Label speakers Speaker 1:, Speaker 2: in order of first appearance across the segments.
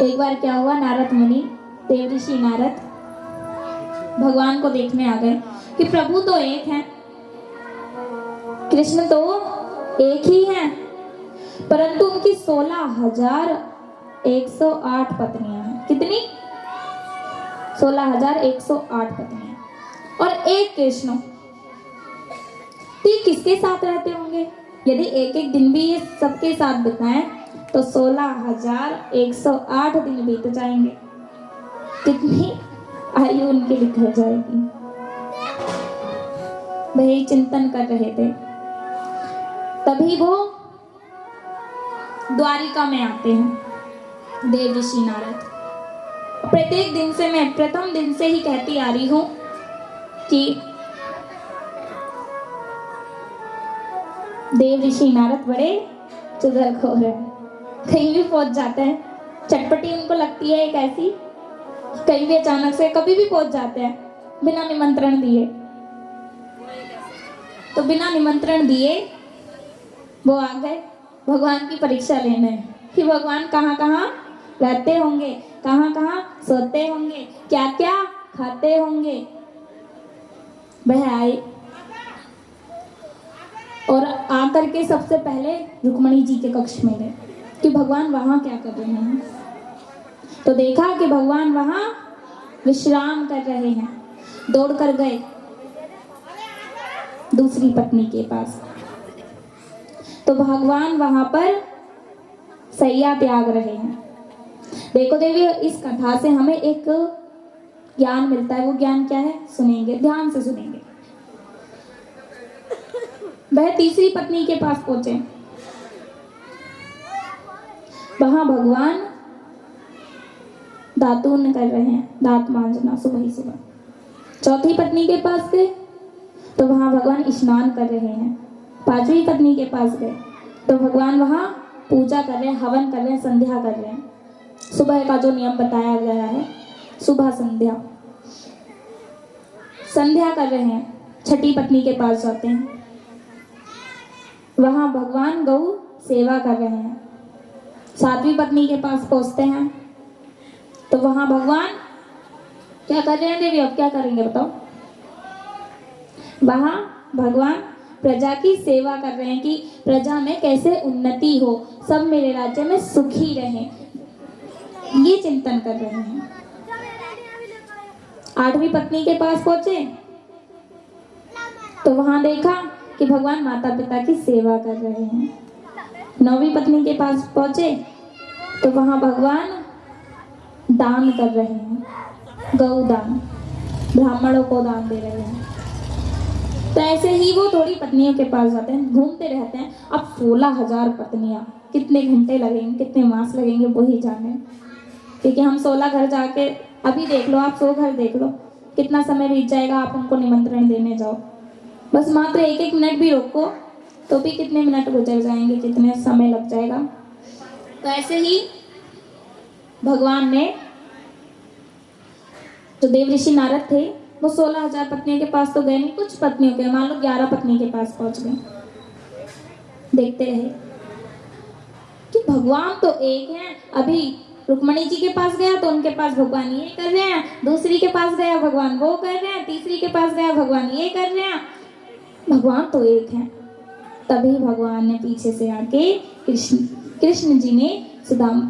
Speaker 1: एक बार क्या हुआ, नारद मुनि, देवऋषि नारद भगवान को देखने आ गए कि प्रभु तो एक हैं, कृष्ण तो एक ही हैं, परंतु उनकी 16,108 पत्नियां हैं। कितनी? 16,108 पत्नियां और एक कृष्ण। तो ये किसके साथ रहते होंगे? यदि एक एक दिन भी ये सबके साथ बिताएं तो 16,108 दिन बीत जाएंगे। कितनी आयु उनकी निकल जाएगी। वही चिंतन कर रहे थे। तभी वो द्वारिका में आते हैं देवऋषि नारद। प्रत्येक दिन से, मैं प्रथम दिन से ही कहती आ रही हूं कि देवऋषि नारद बड़े चुगलखोर हैं। कहीं भी पहुंच जाते हैं, चटपटी उनको लगती है एक ऐसी, कहीं भी अचानक से कभी भी पहुंच जाते हैं बिना निमंत्रण दिए। तो बिना निमंत्रण दिए वो आ गए भगवान की परीक्षा लेने कि भगवान कहाँ कहाँ रहते होंगे, कहाँ कहाँ सोते होंगे, क्या क्या खाते होंगे। वह आए और आकर के सबसे पहले रुक्मणी जी के कक्ष में गए कि भगवान वहां क्या कर रहे हैं। तो देखा कि भगवान वहां विश्राम कर रहे हैं। दौड़ कर गए दूसरी पत्नी के पास, तो भगवान वहां पर सैया त्याग रहे हैं। देखो देवी, इस कथा से हमें एक ज्ञान मिलता है। वो ज्ञान क्या है? सुनेंगे, ध्यान से सुनेंगे। वह तीसरी पत्नी के पास पहुंचे, वहां भगवान दातून कर रहे हैं, दांत मांजना सुबह ही सुबह। चौथी पत्नी के पास गए तो वहां भगवान स्नान कर रहे हैं। पांचवी पत्नी के पास गए तो भगवान वहां पूजा कर रहे हैं, हवन कर रहे हैं, संध्या कर रहे हैं। सुबह का जो नियम बताया गया है, सुबह संध्या, संध्या कर रहे हैं। छठी पत्नी के पास जाते हैं, वहां भगवान गौ सेवा कर रहे हैं। सातवीं पत्नी के पास पहुंचते हैं तो वहां भगवान क्या कर रहे हैं देवी? अब क्या करेंगे बताओ? वहां भगवान प्रजा की सेवा कर रहे हैं कि प्रजा में कैसे उन्नति हो, सब मेरे राज्य में सुखी रहें, ये चिंतन कर रहे हैं। आठवीं पत्नी के पास पहुंचे तो वहां देखा कि भगवान माता पिता की सेवा कर रहे हैं। नौवीं पत्नी के पास पहुंचे तो वहां भगवान दान कर रहे हैं, गौदान, ब्राह्मणों को दान दे रहे हैं। तो ऐसे ही वो थोड़ी पत्नियों के पास जाते हैं, घूमते रहते हैं। अब 16,000 पत्नियां, कितने घंटे लगेंगे, कितने मास लगेंगे वही जाने। क्योंकि हम 16 घर जाके, अभी देख लो आप 100 घर देख लो, कितना समय बीत जाएगा। आप उनको निमंत्रण देने जाओ, बस मात्र एक एक मिनट भी रोको तो भी कितने मिनट गुजर जाएंगे, कितने समय लग जाएगा। तो ऐसे ही भगवान ने, जो देवऋषि नारद थे, वो 16,000 पत्नियों के पास तो गए नहीं, कुछ पत्नियों के, मान लो 11 पत्नी के पास पहुंच गए। देखते रहे कि भगवान तो एक हैं। अभी रुक्मणी जी के पास गया तो उनके पास भगवान ये कर रहे हैं, दूसरी के पास गया भगवान वो कर रहे हैं, तीसरी के पास गया भगवान ये कर रहे हैं। भगवान तो एक हैं। तभी भगवान ने पीछे से आके कृष्ण जी ने सुदाम,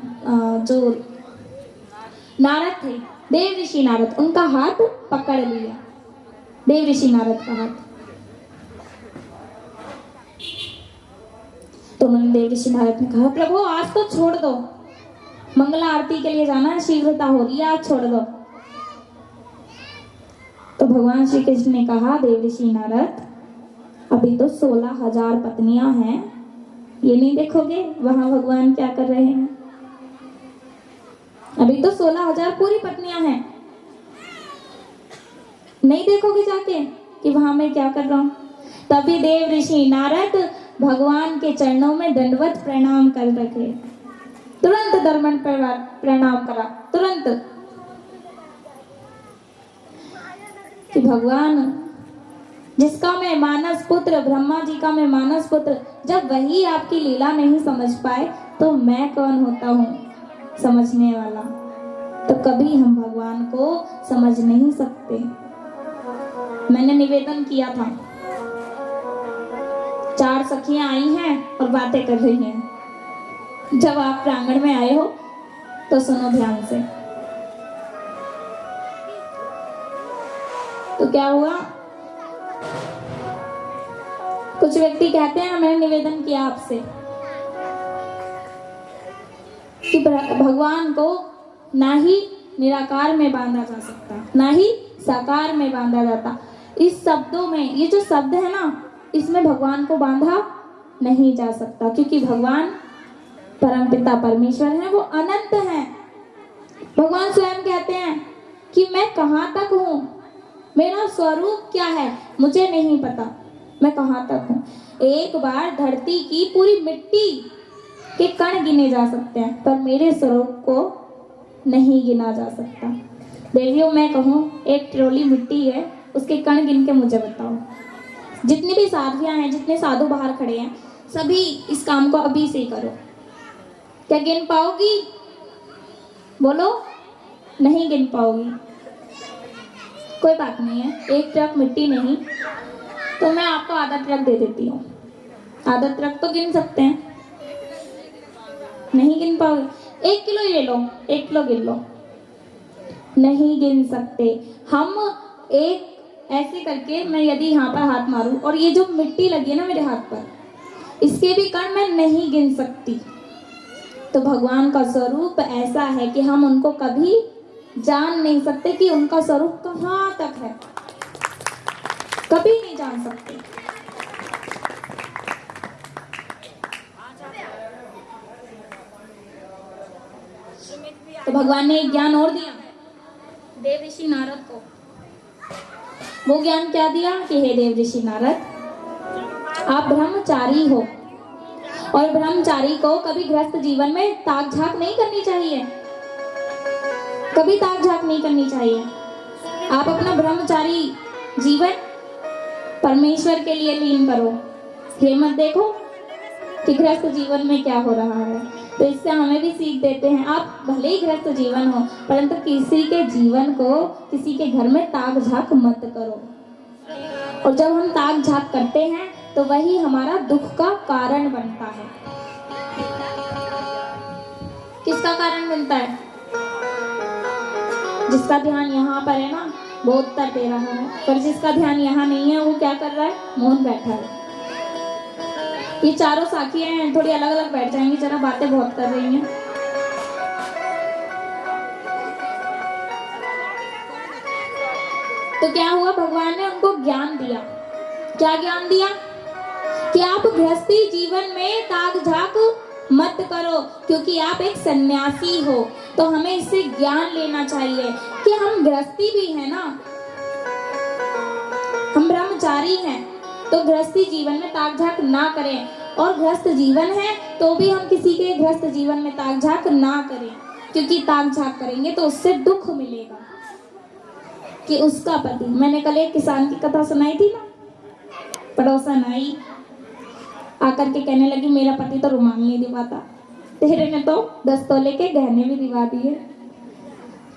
Speaker 1: जो नारद थे, देवऋषि नारद, उनका हाथ पकड़ लिया, देवऋषि नारद का हाथ। तो उन्होंने, देवऋषि नारद ने कहा, प्रभु आज तो छोड़ दो, मंगला आरती के लिए जाना है, शीघ्रता हो रही है, आज छोड़ दो। तो भगवान श्री कृष्ण ने कहा, देवऋषि नारद, अभी तो 16,000 पत्नियां हैं, ये नहीं देखोगे वहां भगवान क्या कर रहे हैं? अभी तो 16,000 पूरी पत्नियां हैं, नहीं देखोगे जाके कि वहां मैं क्या कर रहा हूं? तभी देवऋषि नारद भगवान के चरणों में दंडवत प्रणाम कर रखे, तुरंत दर्पण पर प्रणाम करा, तुरंत, कि भगवान जिसका मैं मानस पुत्र, ब्रह्मा जी का मैं मानस पुत्र, जब वही आपकी लीला नहीं समझ पाए तो मैं कौन होता हूँ? समझने वाला, तो कभी हम भगवान को समझ नहीं सकते। मैंने निवेदन किया था, 4 सखियां आई हैं और बातें कर रही हैं। जब आप प्रांगण में आए हो तो सुनो ध्यान से। तो क्या हुआ, कुछ व्यक्ति कहते हैं मैंने निवेदन किया आपसे कि भगवान को ना ही निराकार में बांधा जा सकता, ना ही साकार में बांधा जाता। इस शब्दों में, ये जो शब्द है ना, इसमें भगवान को बांधा नहीं जा सकता, क्योंकि भगवान परमपिता परमेश्वर है, वो अनंत है। भगवान स्वयं कहते हैं कि मैं कहाँ तक हूँ, मेरा स्वरूप क्या है मुझे नहीं पता, मैं कहाँ तक हूँ। एक बार धरती की पूरी मिट्टी के कण गिने जा सकते हैं, पर मेरे स्वरूप को नहीं गिना जा सकता। देवियों, मैं कहूँ एक ट्रॉली मिट्टी है, उसके कण गिन के मुझे बताओ। जितनी भी साधियां हैं, जितने साधु बाहर खड़े हैं, सभी इस काम को अभी से ही करो। क्या गिन पाओगी? बोलो, नहीं गिन पाओगी। कोई बात नहीं है, एक ट्रक मिट्टी नहीं तो मैं आपको आधा ट्रक दे देती हूँ। आधा ट्रक तो गिन सकते हैं, नहीं गिन पाओगे। 1 किलो ले लो, 1 किलो गिन लो, नहीं गिन सकते। हम एक ऐसे करके, मैं यदि यहाँ पर हाथ मारूं और ये जो मिट्टी लगी है ना मेरे हाथ पर, इसके भी कण मैं नहीं गिन सकती। तो भगवान का स्वरूप ऐसा है कि हम उनको कभी जान नहीं सकते कि उनका स्वरूप कहाँ तक है, कभी नहीं जान सकते। तो भगवान ने एक ज्ञान और दिया देव ऋषि नारद को। वो ज्ञान क्या दिया कि हे देव ऋषि नारद, आप ब्रह्मचारी हो और ब्रह्मचारी को कभी गृहस्थ जीवन में ताक झाक नहीं करनी चाहिए, कभी ताक झाक नहीं करनी चाहिए। आप अपना ब्रह्मचारी जीवन परमेश्वर के लिए लीन करो। ये मत देखो कि गृहस्थ जीवन में क्या हो रहा है। तो इससे हमें भी सीख देते हैं, आप भले ही गृहस्थ जीवन हो, परंतु किसी के जीवन को, किसी के घर में ताक झाक मत करो। और जब हम ताक झाक करते हैं तो वही हमारा दुख का कारण बनता है। किसका कारण बनता है? जिसका ध्यान यहाँ पर है ना, वो उत्तर दे रहा है, पर जिसका ध्यान यहाँ नहीं है, वो क्या कर रहा है? मौन बैठा है। ये चारों साखियां हैं, थोड़ी अलग अलग बैठ जाएंगी, जरा बातें बहुत कर रही हैं। तो क्या हुआ, भगवान ने उनको ज्ञान दिया। क्या ज्ञान दिया? कि आप गृहस्थी जीवन में ताक झाक मत करो, क्योंकि आप एक सन्यासी हो। तो हमें इससे ज्ञान लेना चाहिए कि हम गृहस्थी भी है ना, हम ब्रह्मचारी हैं, तो गृहस्थी जीवन में ताक झाक ना करें। और गृहस्थ जीवन है तो भी हम किसी के गृहस्थ जीवन में ताक झाक ना करें, क्योंकि ताक झाक करेंगे तो उससे दुख मिलेगा कि उसका पति, मैंने कल एक किसान की कथा सुनाई थी ना, पड़ोसन आई आकर के कहने लगी मेरा पति तो रुमाल नहीं दिवाता, तेरे ने तो 10 तोले के गहने भी दिवा दिए।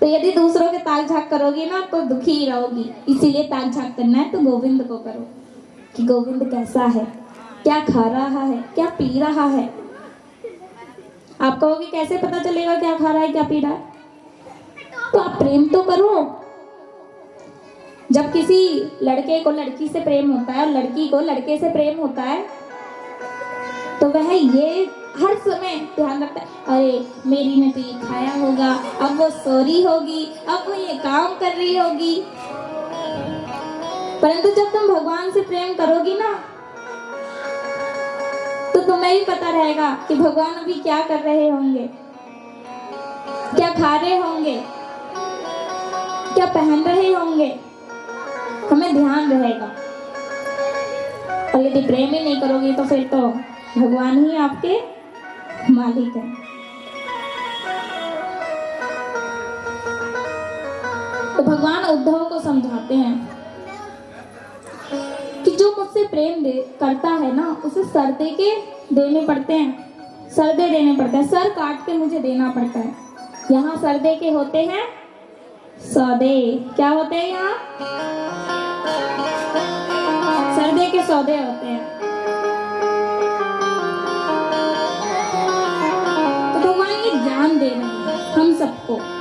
Speaker 1: तो यदि दूसरों के ताक झाक करोगी ना तो दुखी ही रहोगी। इसीलिए ताक झाक करना है तो गोविंद को करो कि गोविंद कैसा है, क्या खा रहा है, क्या पी रहा है। आप कहोगे कैसे पता चलेगा क्या खा रहा है, क्या पी रहा है? तो आप प्रेम तो करो। जब किसी लड़के को लड़की से प्रेम होता है और लड़की को लड़के से प्रेम होता है, तो वह ये हर समय ध्यान रखता है, अरे मेरी ने तो ये खाया होगा, अब वो सो रही होगी, अब वो ये काम कर रही होगी। परंतु जब तुम भगवान से प्रेम करोगी ना, तो तुम्हें भी पता रहेगा कि भगवान अभी क्या कर रहे होंगे, क्या खा रहे होंगे, क्या पहन रहे होंगे, हमें ध्यान रहेगा। और यदि प्रेम ही नहीं करोगे तो फिर तो भगवान ही आपके मालिक है। तो भगवान उद्धव को समझाते हैं कि जो मुझसे प्रेम करता है ना, उसे सर दे के देने पड़ते हैं, सर दे देने पड़ते हैं, सर काट के मुझे देना पड़ता है। यहाँ सर्दे के होते हैं सौदे। क्या होते हैं यहाँ? सर्दे के सौदे होते हैं। तो भगवान ये ज्ञान दे रहे हैं हम सबको।